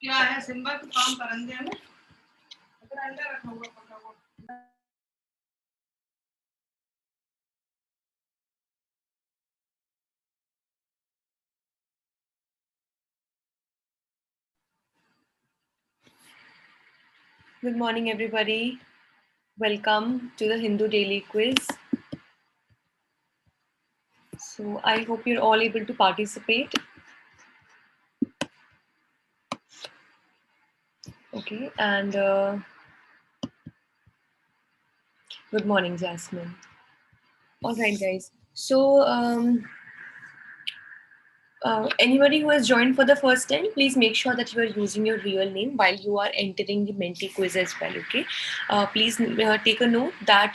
क्या है सिम्बा तो काम करन दे ना अगर अंडा रखूंगा फटाफट. Good morning, everybody. Welcome to the Hindu Daily Quiz. So I hope you're all able to participate. Okay, and good morning, Jasmine. All right, guys. So anybody who has joined for the first time, please make sure that you are using your real name while you are entering the Menti quiz as well. Okay, please take a note that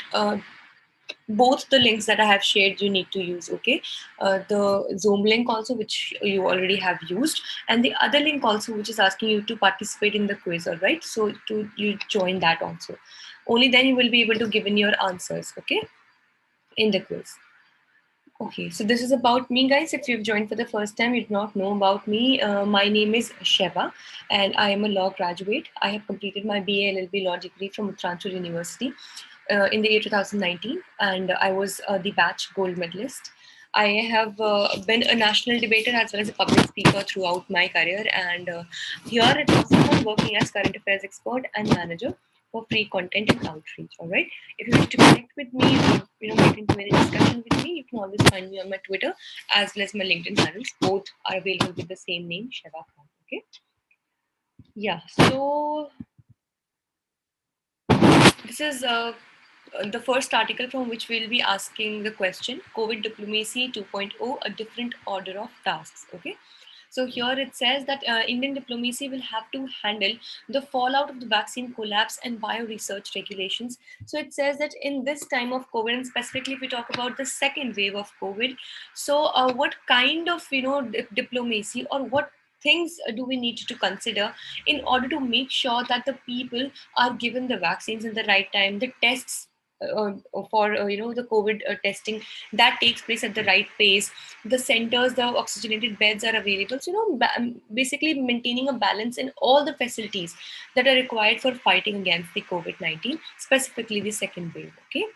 both the links that I have shared you need to use. Okay, the Zoom link also, which you already have used, and the other link also, which is asking you to participate in the quiz. All right, so you join that also. Only then you will be able to give in your answers. Okay, in the quiz. Okay, so this is about me, guys. If you've joined for the first time, you do not know about me. My name is Sheva, and I am a law graduate. I have completed my BA LLB law degree from Uttarakhand University in the year 2019, and I was the batch gold medalist. I have been a national debater as well as a public speaker throughout my career, and here at LawSikho, I'm working as current affairs expert and manager for free content and outreach. All right. If you want to connect with me, or, get into any discussion with me, you can always find me on my Twitter as well as my LinkedIn channels. Both are available with the same name, Sheva Khan. Okay. Yeah. So this is the first article from which we'll be asking the question: COVID diplomacy 2.0, a different order of tasks. Okay. So here it says that Indian diplomacy will have to handle the fallout of the vaccine collapse and bio-research regulations. So it says that in this time of COVID, and specifically if we talk about the second wave of COVID, so what kind of diplomacy or what things do we need to consider in order to make sure that the people are given the vaccines in the right time, the tests for the COVID testing that takes place at the right pace, the centers, the oxygenated beds are available. So basically maintaining a balance in all the facilities that are required for fighting against the COVID-19, specifically the second wave. Okay.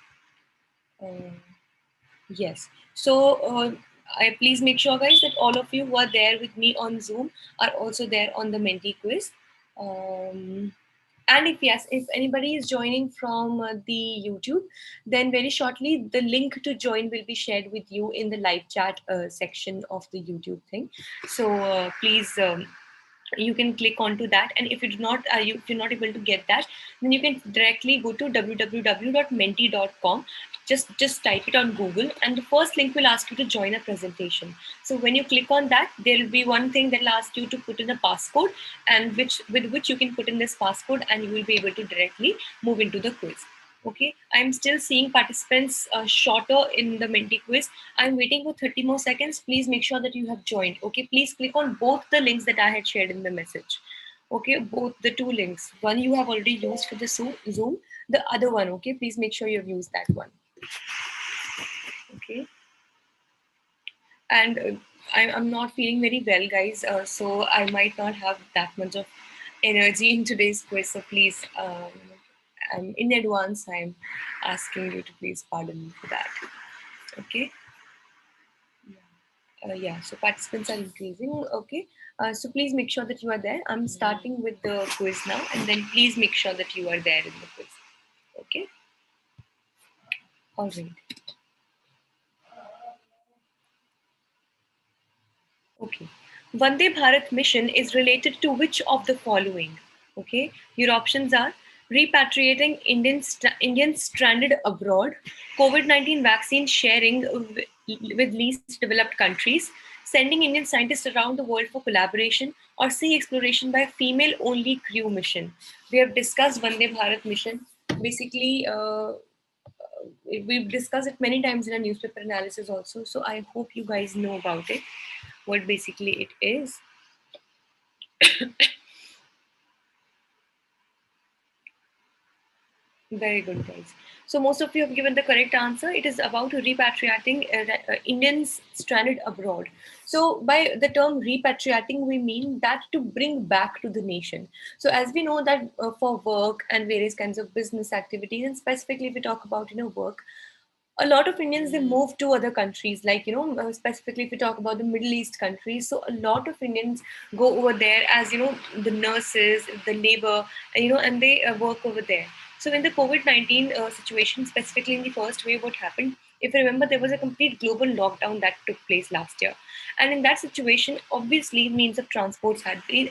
Yes. So please make sure, guys, that all of you who are there with me on Zoom are also there on the Menti quiz. And if anybody is joining from the YouTube, then very shortly the link to join will be shared with you in the live chat section of the YouTube thing. So please. You can click onto that, and if if you're not able to get that, then you can directly go to www.menti.com. Just type it on Google, and the first link will ask you to join a presentation. So when you click on that, there will be one thing that will ask you to put in a passcode, and with which you can put in this passcode, and you will be able to directly move into the quiz. Okay, I'm still seeing participants shorter in the Menti quiz. I'm waiting for 30 more seconds. Please make sure that you have joined. Okay, please click on both the links that I had shared in the message. Okay, both the two links. One you have already used for the Zoom, the other one. Okay, please make sure you've used that one. Okay, and I'm not feeling very well, guys, so I might not have that much of energy in today's quiz. So please, in advance, I'm asking you to please pardon me for that. Okay. Yeah, so participants are increasing. Okay, so please make sure that you are there. I'm starting with the quiz now, and then please make sure that you are there in the quiz. Okay. All right. Okay. Vande Bharat mission is related to which of the following? Okay. Your options are repatriating Indians stranded abroad, COVID-19 vaccine sharing with least developed countries, sending Indian scientists around the world for collaboration, or sea exploration by female-only crew mission. We have discussed Vande Bharat mission. Basically, we've discussed it many times in a newspaper analysis also. So I hope you guys know about it, what basically it is. Very good, guys. So most of you have given the correct answer. It is about repatriating Indians stranded abroad. So by the term repatriating, we mean that to bring back to the nation. So as we know that for work and various kinds of business activities, and specifically if we talk about work, a lot of Indians, they move to other countries, like specifically if we talk about the Middle East countries. So a lot of Indians go over there as the nurses, the labor, and they work over there. So in the COVID-19 situation, specifically in the first wave, what happened? If you remember, there was a complete global lockdown that took place last year, and in that situation, obviously, means of transports had been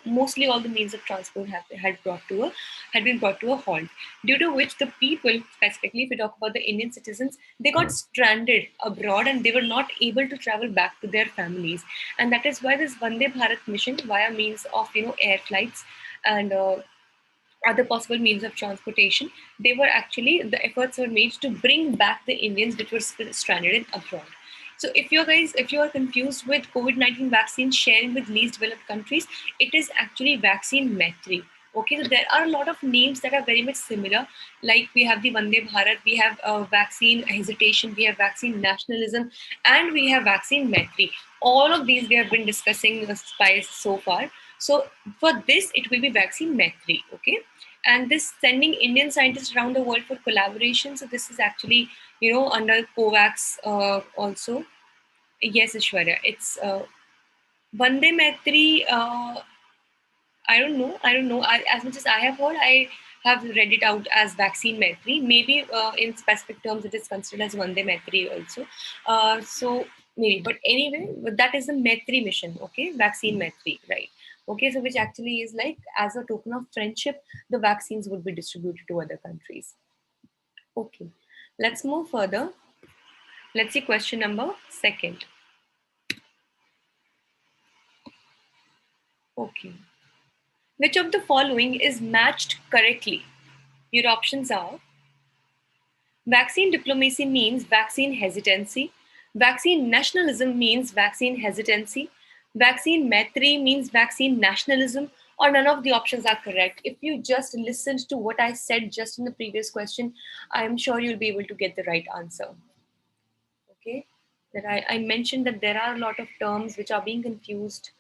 mostly all the means of transport had been brought to a halt, due to which the people, specifically if we talk about the Indian citizens, they got stranded abroad and they were not able to travel back to their families. And that is why this Vande Bharat mission, via means of air flights and other possible means of transportation, they were actually, the efforts were made to bring back the Indians which were stranded in abroad. So if you are confused with COVID-19 vaccine sharing with least developed countries, it is actually vaccine Maitri. Okay, so there are a lot of names that are very much similar. Like we have the Vande Bharat, we have vaccine hesitation, we have vaccine nationalism, and we have vaccine Maitri. All of these we have been discussing so far. So for this, it will be vaccine Maitri. Okay, and this sending Indian scientists around the world for collaboration. So this is actually under COVAX also. Yes, Ishwarya, it's Vande Maitri. I don't know. As much as I have heard, I have read it out as vaccine Maitri. Maybe in specific terms, it is considered as Vande Maitri also. So maybe, but anyway, that is the Maitri mission. Okay, vaccine Maitri, right? Okay, so which actually is like, as a token of friendship, the vaccines would be distributed to other countries. Okay, let's move further. Let's see question number 2. Okay. Which of the following is matched correctly? Your options are: vaccine diplomacy means vaccine hesitancy, vaccine nationalism means vaccine hesitancy, vaccine maitri means vaccine nationalism, or none of the options are correct. If you just listened to what I said just in the previous question, I'm sure you'll be able to get the right answer. Okay, that I mentioned that there are a lot of terms which are being confused,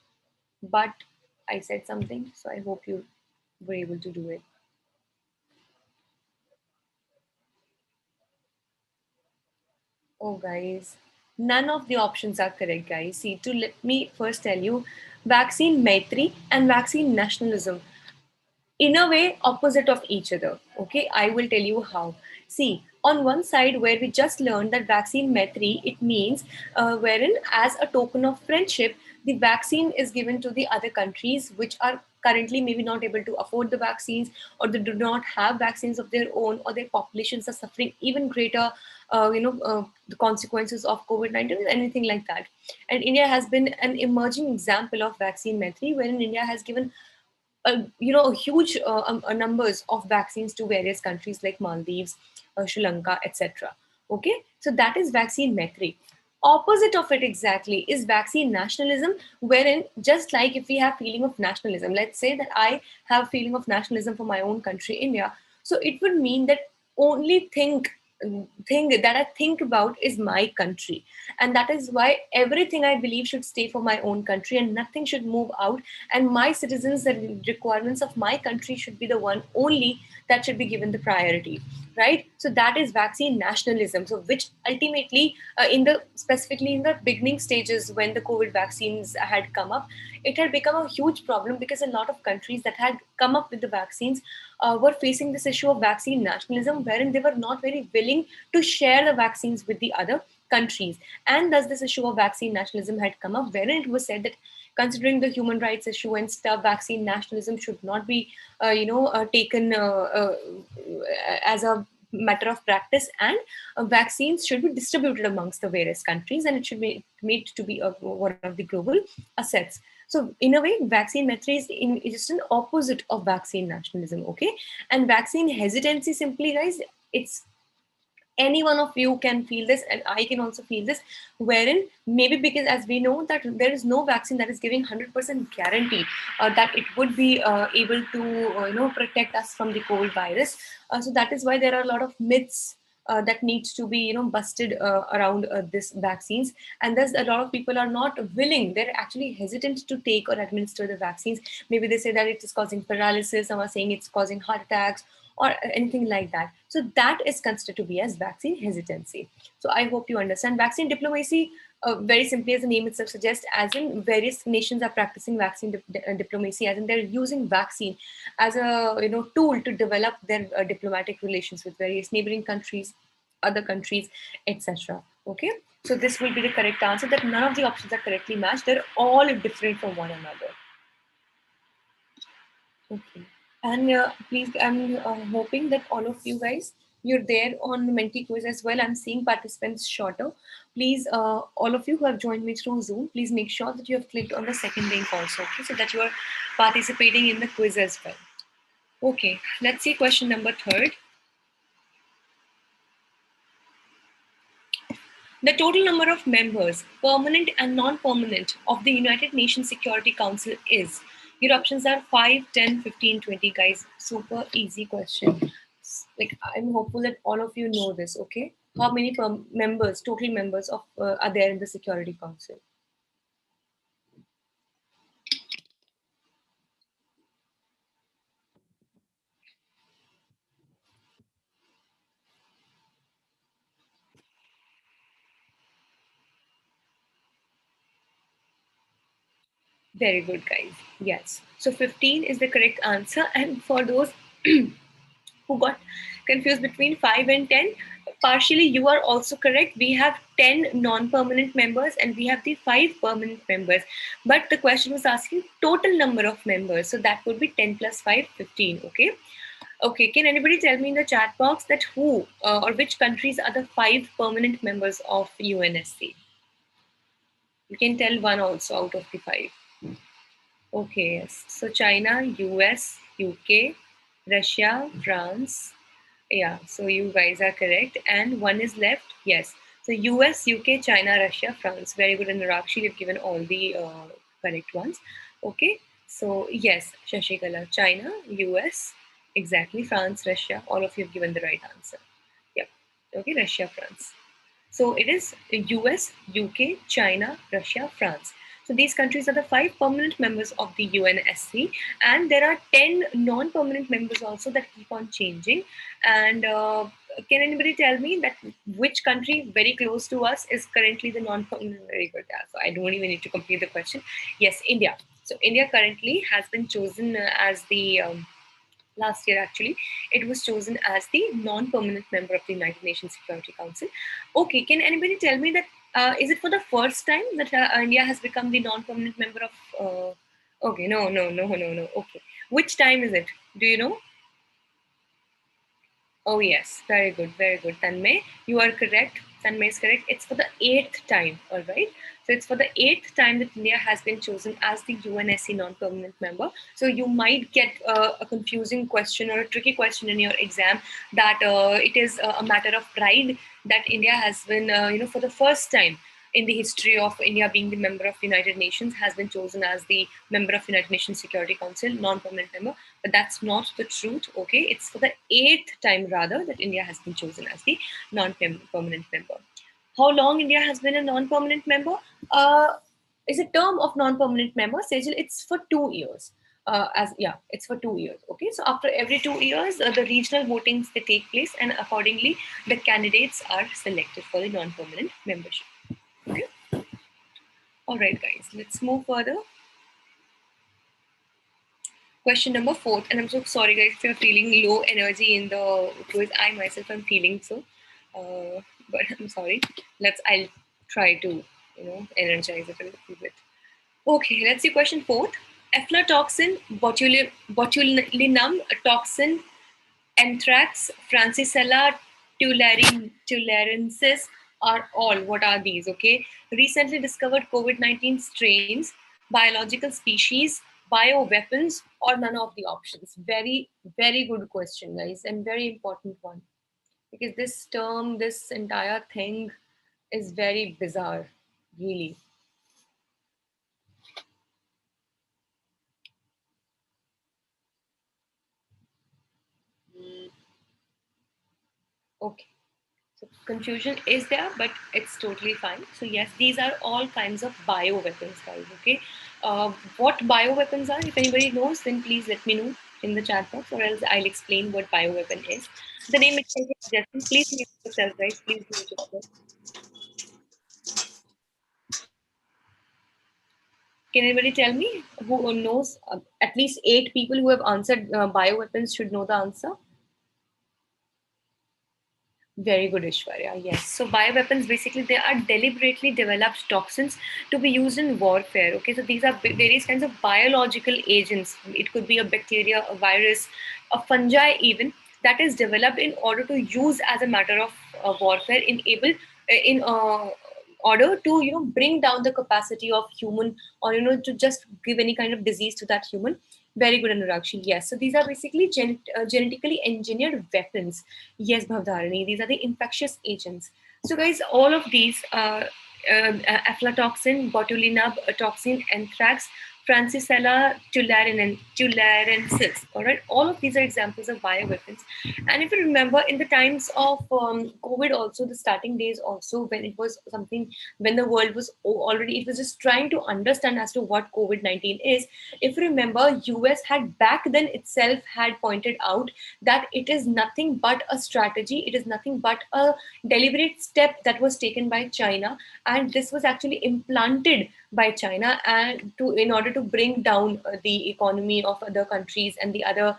but I said something, so I hope you were able to do it. Oh, guys, none of the options are correct, guys. See, to let me first tell you, vaccine maitri and vaccine nationalism, in a way, opposite of each other. Okay, I will tell you how. See, on one side, where we just learned that vaccine maitri, it means wherein, as a token of friendship, the vaccine is given to the other countries which are currently maybe not able to afford the vaccines, or they do not have vaccines of their own, or their populations are suffering even greater the consequences of COVID-19, anything like that. And India has been an emerging example of vaccine maitri, wherein India has given huge numbers of vaccines to various countries like Maldives, Sri Lanka, etc. Okay, so that is vaccine maitri. Opposite of it exactly is vaccine nationalism, wherein, just like if we have feeling of nationalism, let's say that I have feeling of nationalism for my own country, India. So it would mean that only thing that I think about is my country, and that is why everything I believe should stay for my own country and nothing should move out, and my citizens, the requirements of my country should be the one only that should be given the priority, right? So that is vaccine nationalism, so which ultimately specifically in the beginning stages, when the COVID vaccines had come up, it had become a huge problem, because a lot of countries that had come up with the vaccines were facing this issue of vaccine nationalism, wherein they were not very willing to share the vaccines with the other countries. And thus this issue of vaccine nationalism had come up, wherein it was said that, considering the human rights issue and stuff, vaccine nationalism should not be taken as a matter of practice, and vaccines should be distributed amongst the various countries, and it should be made to be one of the global assets. So in a way, vaccine maitri is just an opposite of vaccine nationalism. Okay, and vaccine hesitancy, simply, guys, it's Any one of you can feel this, and I can also feel this, wherein maybe because as we know that there is no vaccine that is giving 100% guarantee that it would be able to protect us from the COVID virus. So that is why there are a lot of myths that needs to be busted around this vaccines, and thus a lot of people are not willing, they're actually hesitant to take or administer the vaccines. Maybe they say that it is causing paralysis, some are saying it's causing heart attacks or anything like that. So that is considered to be as vaccine hesitancy. So I hope you understand. Vaccine diplomacy, very simply as the name itself suggests, as in various nations are practicing vaccine diplomacy, as in they're using vaccine as a tool to develop their diplomatic relations with various neighboring countries, other countries, etc. Okay, so this will be the correct answer, that none of the options are correctly matched. They're all different from one another. Okay. And please, I'm hoping that all of you guys, you're there on Menti quiz as well. I'm seeing participants shorter. Please, all of you who have joined me through Zoom, please make sure that you have clicked on the second link also, okay, so that you are participating in the quiz as well. Okay, let's see question number 3. The total number of members, permanent and non-permanent, of the United Nations Security Council is? Your options are 5, 10, 15, 20. Guys, super easy question. Like, I'm hopeful that all of you know this, okay? How many members, total members of are there in the Security Council? Very good, guys. Yes. So 15 is the correct answer. And for those who got confused between 5 and 10, partially you are also correct. We have 10 non-permanent members and we have the 5 permanent members. But the question was asking total number of members. So that would be 10 plus 5, 15. Okay. Okay. Can anybody tell me in the chat box that who or which countries are the 5 permanent members of UNSC? You can tell one also out of the 5. Okay, yes. So China, US, UK, Russia, France. Yeah, so you guys are correct. And one is left. Yes. So US, UK, China, Russia, France. Very good. And Rakshi, you've given all the correct ones. Okay. So yes, Shashikala, China, US, exactly, France, Russia. All of you have given the right answer. Yep. Okay, Russia, France. So it is US, UK, China, Russia, France. So these countries are the 5 permanent members of the UNSC, and there are 10 non-permanent members also that keep on changing. And can anybody tell me that which country very close to us is currently the non-permanent? Very good. Yeah, so I don't even need to complete the question. Yes, India. So India currently has been chosen as the last year actually, it was chosen as the non-permanent member of the United Nations Security Council. Okay, can anybody tell me that is it for the first time that India has become the non-permanent member of okay, no. Okay, which time is it? Do you know? Oh yes, very good, Tanmay. You are correct. Tanmay is correct. It's for the 8th time, all right? So it's for the 8th time that India has been chosen as the UNSC non-permanent member. So you might get a confusing question or a tricky question in your exam that it is a matter of pride that India has been, for the first time in the history of India being the member of the United Nations, has been chosen as the member of United Nations Security Council, non-permanent member. But that's not the truth, okay? It's for the 8th time rather that India has been chosen as the non-permanent member. How long India has been a non-permanent member? Is a term of non-permanent member, Sejal, it's for 2 years. It's for 2 years. Okay, so after every 2 years, the regional votings they take place, and accordingly, the candidates are selected for the non-permanent membership. Okay. All right, guys, let's move further. Question number 4, and I'm so sorry, guys, if you're feeling low energy in the quiz. I myself am feeling so, but I'm sorry. I'll try to energize it a little bit. Okay, let's see question 4. Aflatoxin, botulinum toxin, anthrax, Francisella tularensis are all. What are these? Okay, recently discovered COVID-19 strains, biological species, bioweapons, or none of the options? Very, very good question, guys, and very important one. because this term, this entire thing is very bizarre, really. Okay. So confusion is there, but it's totally fine. So yes, these are all kinds of bioweapons, guys. Okay, what bioweapons are? If anybody knows, then please let me know in the chat box, or else I'll explain what bioweapon is. The name itself is suggesting. Please mute yourself, guys. Please mute yourself. Can anybody tell me who knows? At least 8 people who have answered bioweapons should know the answer. Very good, Ishwarya. Yes. So bioweapons basically they are deliberately developed toxins to be used in warfare. Okay. So these are various kinds of biological agents. It could be a bacteria, a virus, a fungi, even that is developed in order to use as a matter of warfare, in order to bring down the capacity of human, or to just give any kind of disease to that human. Very good, Anurag. Yes. So these are basically genetically engineered weapons. Yes, Bhavdharani, these are the infectious agents. So, guys, all of these aflatoxin, botulinum toxin, anthrax, Francisella tularensis. All right, all of these are examples of bioweapons. And if you remember, in the times of COVID, also the starting days, also when it was something, when the world was already, it was just trying to understand as to what COVID-19 is. If you remember, US had back then itself had pointed out that it is nothing but a strategy, it is nothing but a deliberate step that was taken by China, and this was actually implanted by China, and in order to bring down the economy of other countries and the other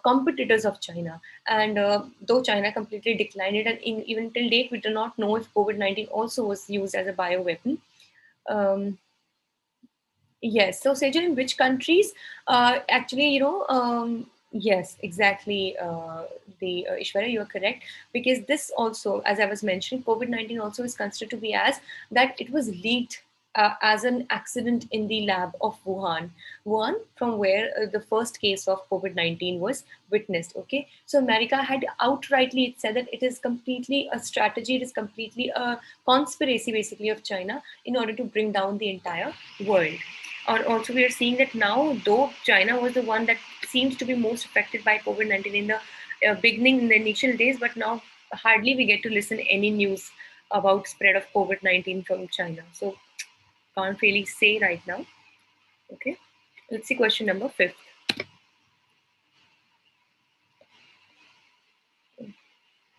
competitors of China. And though China completely declined it, and even till date, we do not know if COVID-19 also was used as a bioweapon. Um, Yes. So, Sejal, in which countries? Actually, yes, exactly. Ishwarya, you are correct, because this also, as I was mentioning, COVID-19 also is considered to be as that it was leaked as an accident in the lab of Wuhan, from where the first case of COVID-19 was witnessed. Okay, so America had outrightly said that it is completely a strategy, it is completely a conspiracy, basically, of China in order to bring down the entire world. Or also, we are seeing that now, though China was the one that seems to be most affected by COVID-19 in the beginning, in the initial days, but now hardly we get to listen any news about spread of COVID-19 from China. So can't really say right now. Okay, let's see question number 5.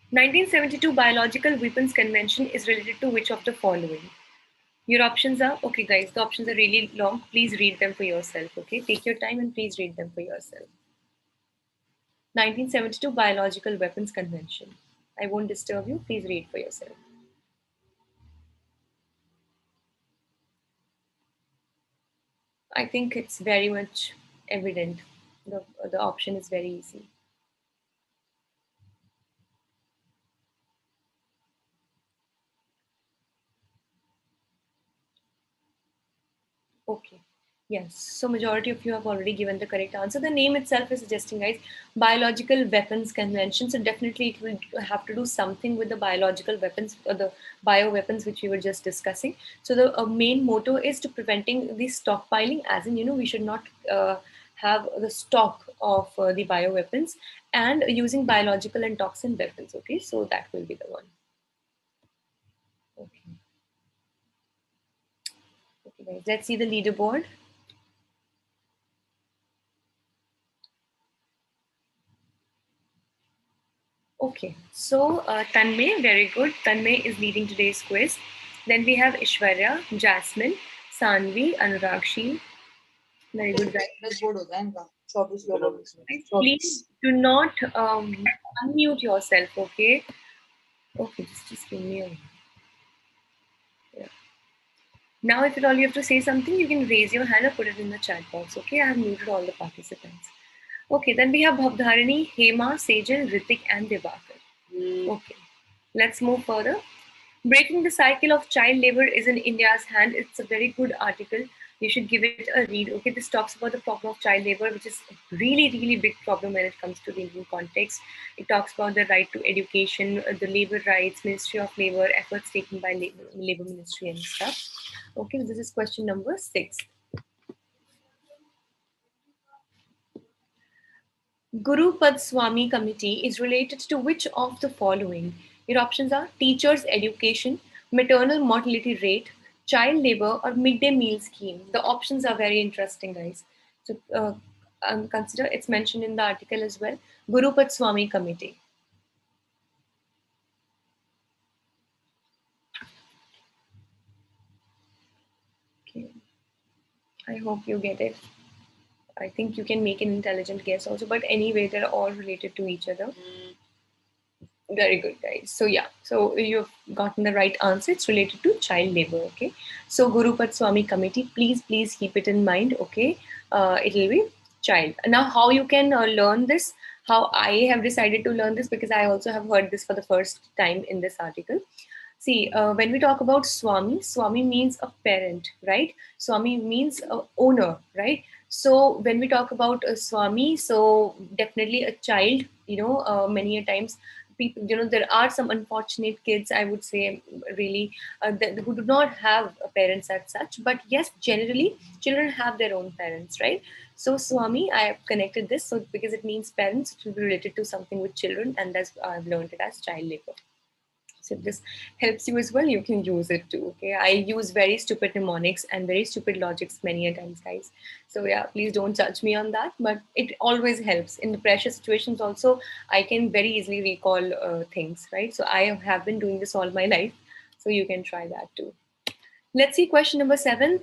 1972 Biological Weapons Convention is related to which of the following? Your options are, okay guys, the options are really long. Please read them for yourself, okay? Take your time and please read them for yourself. 1972 Biological Weapons Convention. I won't disturb you. Please read for yourself. I think it's very much evident. The option is very easy. Okay. Yes. So majority of you have already given the correct answer. The name itself is suggesting, guys, Biological Weapons Convention. So definitely it will have to do something with the biological weapons or the bioweapons which we were just discussing. So the main motto is to preventing the stockpiling, as in, we should not have the stock of the bioweapons, and using biological and toxin weapons. Okay. So that will be the one. Okay. Okay, guys. Let's see the leaderboard. Okay, so Tanmay, very good. Tanmay is leading today's quiz. Then we have Ishwarya, Jasmine, Sanvi, Anuragshi. Very good, guys. Please do not unmute yourself, okay? Okay, just give me a... Yeah. Now, if at all you have to say something, you can raise your hand or put it in the chat box, okay? I have muted all the participants. Okay, then we have Bhavdharini, Hema, Sejal, Ritik, and Divakar. Okay, let's move further. Breaking the Cycle of Child Labor is in India's Hand. It's a very good article You should give it a read. Okay, this talks about the problem of child labor, which is a really, really big problem when it comes to the Indian context. It talks about the right to education, the labor rights, Ministry of Labor, efforts taken by labor Ministry and stuff. Okay, this is question number 6. Gurupad Swami Committee is related to which of the following? Your options are teachers' education, maternal mortality rate, child labor, or midday meal scheme. The options are very interesting, guys. So consider it's mentioned in the article as well. Gurupad Swami Committee. Okay. I hope you get it. I think you can make an intelligent guess also, but anyway, they're all related to each other. Very good, guys. So yeah, so you've gotten the right answer. It's related to child labor. Okay. So Gurupad Swami Committee, please keep it in mind. Okay. It'll be child. Now, how you can learn this? How I have decided to learn this, because I also have heard this for the first time in this article. See, when we talk about Swami, Swami means a parent, right? Swami means a owner, right? So when we talk about a Swami, so definitely a child, many a times people, there are some unfortunate kids, I would say, really, who do not have parents as such. But yes, generally, children have their own parents, right? So Swami, I have connected this so because it means parents, it will be related to something with children, and that's I've learned it as child labor. So if this helps you as well, you can use it too. Okay, I use very stupid mnemonics and very stupid logics many a times, guys. So yeah, please don't judge me on that. But it always helps in the pressure situations. Also, I can very easily recall things, right? So I have been doing this all my life. So you can try that too. Let's see question number 7.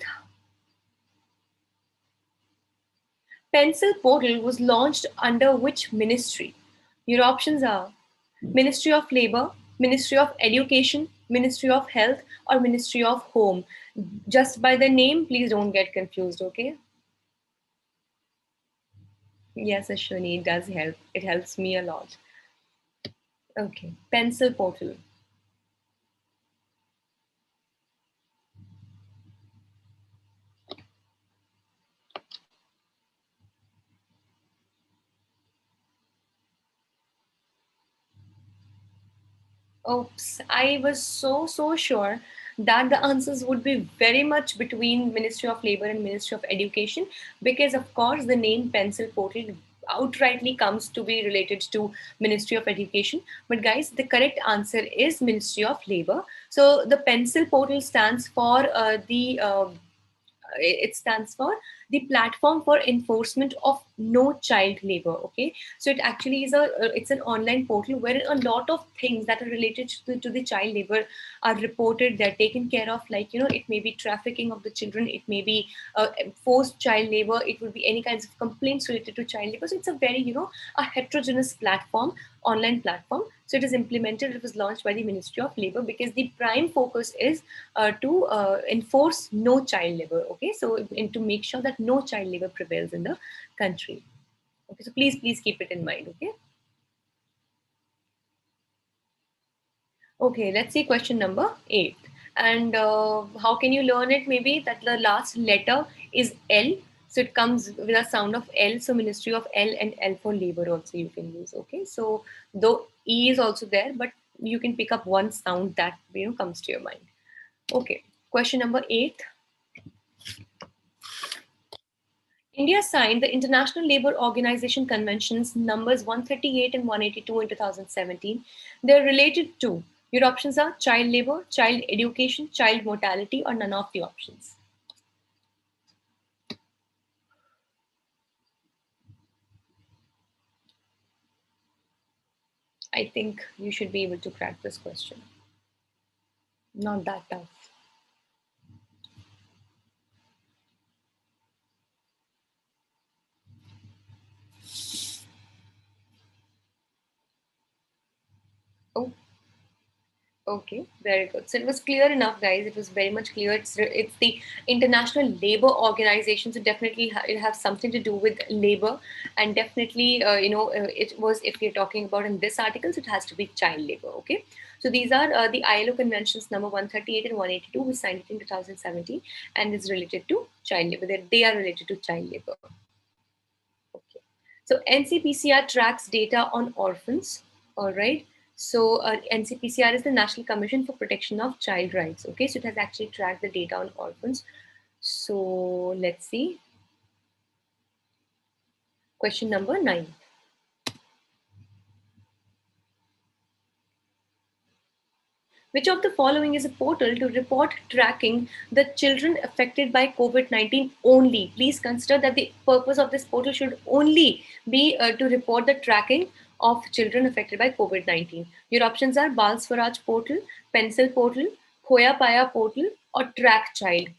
Pencil portal was launched under which ministry? Your options are Ministry of Labor, Ministry of Education, Ministry of Health, or Ministry of Home. Just by the name, please don't get confused, okay? Yes, Ashwini, it does help. It helps me a lot. Okay, pencil portal. Oops, I was so sure that the answers would be very much between Ministry of Labor and Ministry of Education, because of course the name pencil portal outrightly comes to be related to Ministry of Education. But guys, the correct answer is Ministry of Labor. So the pencil portal stands for it stands for the platform for enforcement of no child labor. Okay, so it actually is it's an online portal where a lot of things that are related to the child labor are reported, they're taken care of, like it may be trafficking of the children, it may be forced child labor, it would be any kinds of complaints related to child labor. So it's a very a heterogeneous platform, online platform. So it is implemented, it was launched by the Ministry of Labor because the prime focus is to enforce no child labor. Okay, so and to make sure that no child labor prevails in the country. Okay, so please keep it in mind. Okay. Okay, let's see question number 8. And how can you learn it? Maybe that the last letter is L. So it comes with a sound of L. So Ministry of L, and L for labor also you can use. Okay, so though E is also there, but you can pick up one sound that comes to your mind. Okay, question number 8. India signed the International Labour Organization Conventions numbers 138 and 182 in 2017. They're related to, your options are child labour, child education, child mortality, or none of the options. I think you should be able to crack this question. Not that tough. Oh, Okay, very good. So it was clear enough, guys. It was very much clear. It's the International Labor Organization, so definitely it has something to do with labor, and definitely it was, if you're talking about in this article, so it has to be child labor. Okay, so these are the ILO Conventions number 138 and 182. We signed it in 2017, and is related to child labor. They are related to child labor. Okay. So NCPCR tracks data on orphans. All right. So NCPCR is the National Commission for Protection of Child Rights. Okay. So it has actually tracked the data on orphans. So let's see. Question number 9. Which of the following is a portal to report tracking the children affected by COVID-19 only? Please consider that the purpose of this portal should only be to report the tracking of children affected by COVID-19. Your options are Bal Swaraj portal, Pencil portal, 𝗚𝗢𝗢𝗚 portal, or Track Child.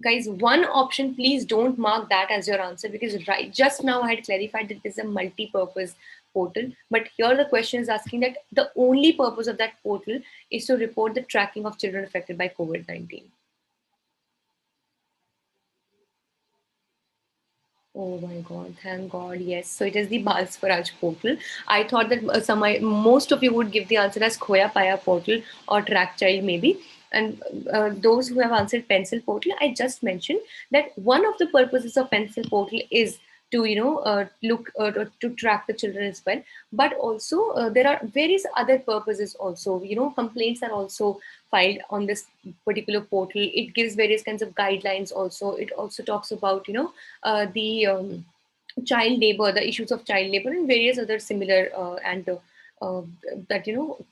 Guys, one option, please don't mark that as your answer, because right just now I had clarified that it is a multi-purpose portal, but here the question is asking that the only purpose of that portal is to report the tracking of children affected by COVID-19. Oh my God, thank God. Yes. So it is the Bal Swaraj portal. I thought that most of you would give the answer as 𝗚𝗢𝗢𝗚 portal or Track Child maybe. And those who have answered Pencil portal, I just mentioned that one of the purposes of Pencil portal is to look to track the children as well, but also there are various other purposes also. Complaints are also filed on this particular portal. It gives various kinds of guidelines also. It also talks about the child labor, the issues of child labor, and various other similar and uh, that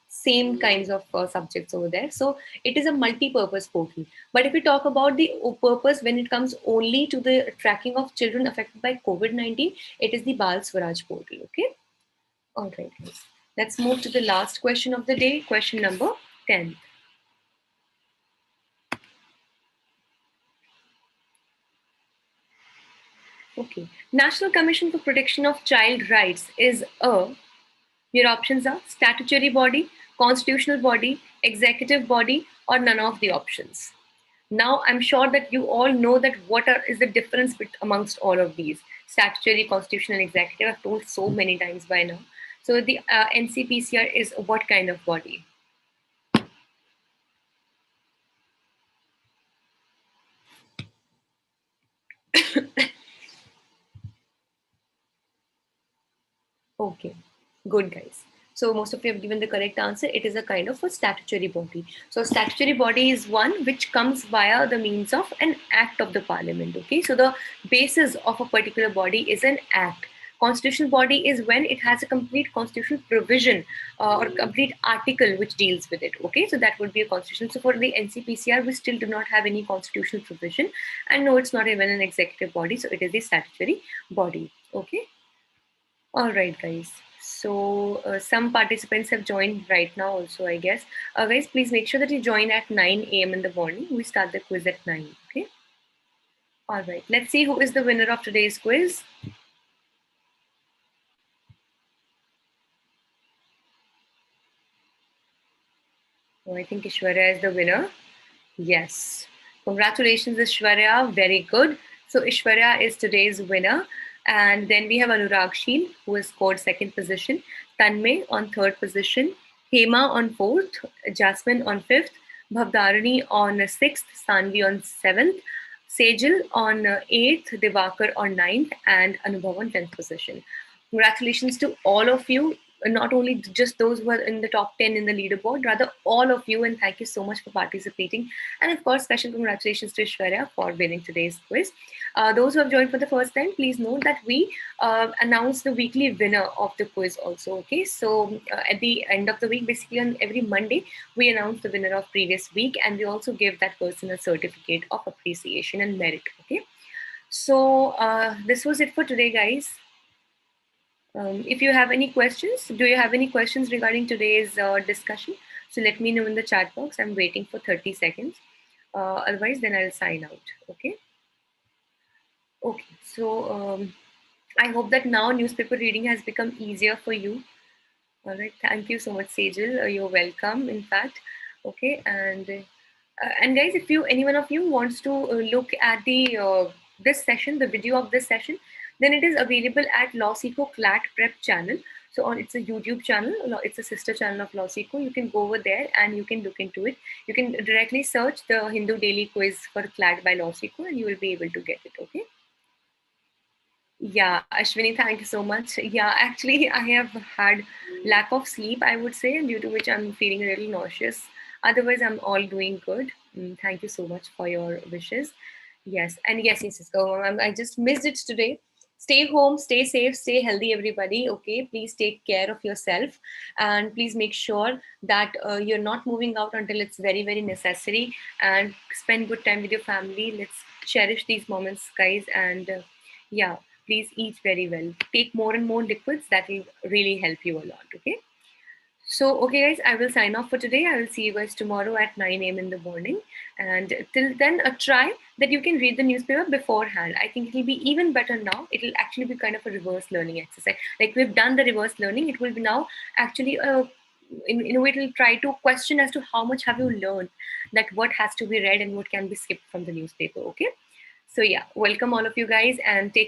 same kinds of subjects over there. So it is a multi-purpose portal. But if we talk about the purpose when it comes only to the tracking of children affected by COVID-19, it is the Bal Swaraj portal. Okay. All right. Let's move to the last question of the day. Question number 10. Okay. National Commission for Protection of Child Rights is a, your options are statutory body, constitutional body, executive body, or none of the options. Now, I'm sure that you all know that is the difference amongst all of these. Statutory, constitutional, executive, I've told so many times by now. So the NCPCR is what kind of body? Okay, good guys. So most of you have given the correct answer. It is a kind of a statutory body. So statutory body is one which comes via the means of an act of the parliament. Okay, so the basis of a particular body is an act. Constitutional body is when it has a complete constitutional provision or complete article which deals with it. Okay, so that would be a constitution. So for the NCPCR, we still do not have any constitutional provision, and no, it's not even an executive body. So it is the statutory body. Okay. All right, guys. So some participants have joined right now also, I guess. Guys, please make sure that you join at 9 a.m. in the morning. We start the quiz at 9, okay? All right, let's see who is the winner of today's quiz. Oh, I think Ishwarya is the winner. Yes. Congratulations, Ishwarya. Very good. So Ishwarya is today's winner. And then we have Anurag Sheel, who has scored second position, Tanmay on third position, Hema on fourth, Jasmine on fifth, Bhavdarani on sixth, Sanvi on seventh, Sejal on eighth, Divakar on ninth, and Anubhav on 10th position. Congratulations to all of you, not only just those who are in the top 10 in the leaderboard, rather all of you, and thank you so much for participating. And of course, special congratulations to Ishwarya for winning today's quiz. Those who have joined for the first time, please note that we announce the weekly winner of the quiz also. Okay, so at the end of the week, basically on every Monday, we announce the winner of previous week, and we also give that person a certificate of appreciation and merit. Okay, so this was it for today, guys. If you have any questions, do you have any questions regarding today's discussion? So let me know in the chat box. I'm waiting for 30 seconds. Otherwise, then I'll sign out. Okay. Okay. So I hope that now newspaper reading has become easier for you. All right. Thank you so much, Sejal. You're welcome, in fact. Okay, and guys, if any one of you wants to look at the this session, the video of this session, then it is available at LawSikho CLAT Prep channel. So it's a YouTube channel, it's a sister channel of LawSikho. You can go over there and you can look into it. You can directly search the Hindu Daily Quiz for CLAT by LawSikho and you will be able to get it, okay? Yeah, Ashwini, thank you so much. Yeah, actually, I have had lack of sleep, I would say, due to which I'm feeling a little nauseous. Otherwise, I'm all doing good. Thank you so much for your wishes. Yes, and yes. So I just missed it today. Stay home, stay safe, stay healthy, everybody. Okay, please take care of yourself, and please make sure that you're not moving out until it's very, very necessary. And spend good time with your family. Let's cherish these moments, guys. And yeah, please eat very well. Take more and more liquids. That will really help you a lot. Okay. So, okay, guys, I will sign off for today. I will see you guys tomorrow at 9 a.m. in the morning. And till then, try that you can read the newspaper beforehand. I think it will be even better now. It will actually be kind of a reverse learning exercise. Like we've done the reverse learning, it will be now actually in a way, it will try to question as to how much have you learned, that what has to be read and what can be skipped from the newspaper. Okay. So yeah, welcome all of you guys and take